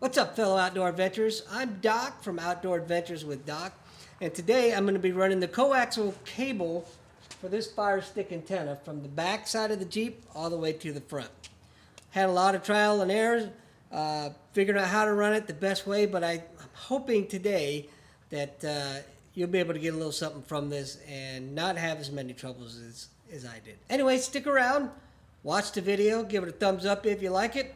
What's up, fellow outdoor adventurers? I'm Doc from Outdoor Adventures with Doc, and today I'm going to be running the coaxial cable for this fire stick antenna from the back side of the Jeep all the way to the front. Had a lot of trial and errors, figuring out how to run it the best way, but I'm hoping today that you'll be able to get a little something from this and not have as many troubles as I did. Anyway, stick around, watch the video, give it a thumbs up if you like it.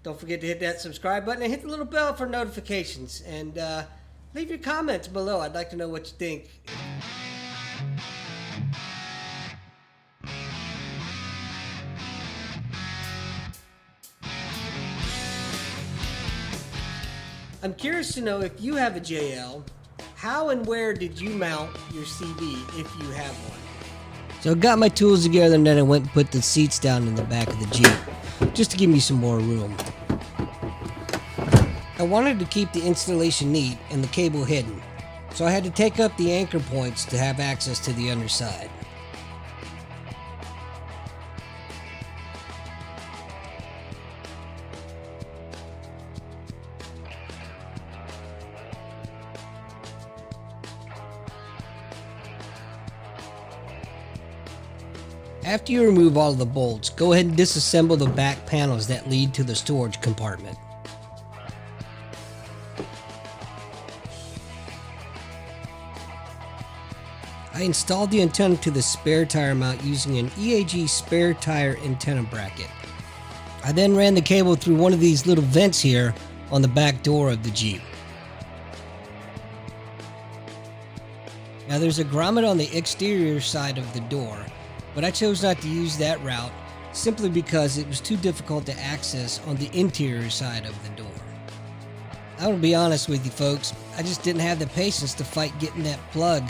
Don't forget to hit that subscribe button and hit the little bell for notifications. And leave your comments below. I'd like to know what you think. I'm curious to know, if you have a JL, how and where did you mount your CB if you have one? So I got my tools together and then I went and put the seats down in the back of the Jeep, just to give me some more room. I wanted to keep the installation neat and the cable hidden, so I had to take up the anchor points to have access to the underside. After you remove all of the bolts, go ahead and disassemble the back panels that lead to the storage compartment. I installed the antenna to the spare tire mount using an EAG spare tire antenna bracket. I then ran the cable through one of these little vents here on the back door of the Jeep. Now there's a grommet on the exterior side of the door, but I chose not to use that route simply because it was too difficult to access on the interior side of the door. I'm gonna be honest with you folks, I just didn't have the patience to fight getting that plug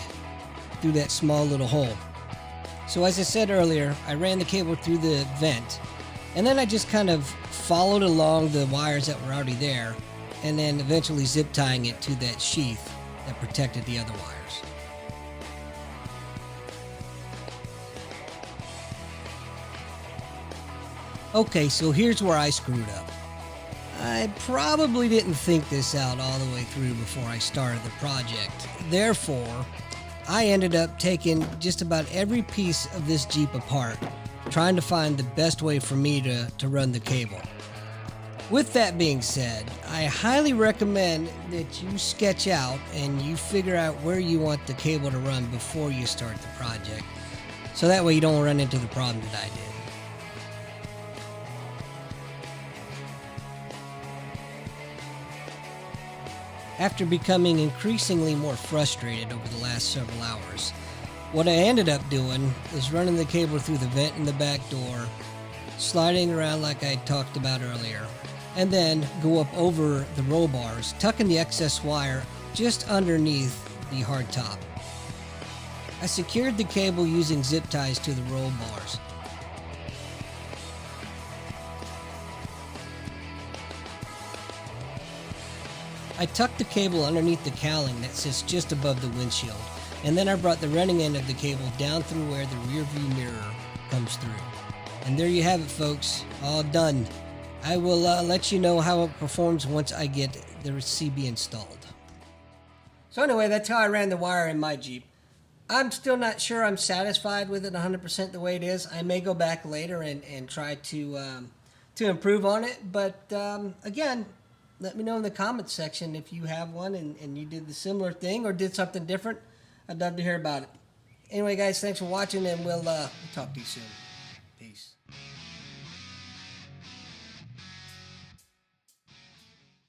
through that small little hole. So as I said earlier, I ran the cable through the vent, and then I just kind of followed along the wires that were already there, and then eventually zip tying it to that sheath that protected the other wires. Okay, so here's where I screwed up. I probably didn't think this out all the way through before I started the project. Therefore, I ended up taking just about every piece of this Jeep apart, trying to find the best way for me to run the cable. With that being said, I highly recommend that you sketch out and you figure out where you want the cable to run before you start the project, so that way you don't run into the problem that I did. After becoming increasingly more frustrated over the last several hours, what I ended up doing is running the cable through the vent in the back door, sliding around like I talked about earlier, and then go up over the roll bars, tucking the excess wire just underneath the hard top. I secured the cable using zip ties to the roll bars. I tucked the cable underneath the cowling that sits just above the windshield, and then I brought the running end of the cable down through where the rear view mirror comes through. And there you have it, folks, all done. I will let you know how it performs once I get the CB installed. So anyway, that's how I ran the wire in my Jeep. I'm still not sure I'm satisfied with it 100% the way it is. I may go back later and try to improve on it, but again, let me know in the comments section if you have one and you did the similar thing or did something different. I'd love to hear about it. Anyway, guys, thanks for watching, and we'll talk to you soon.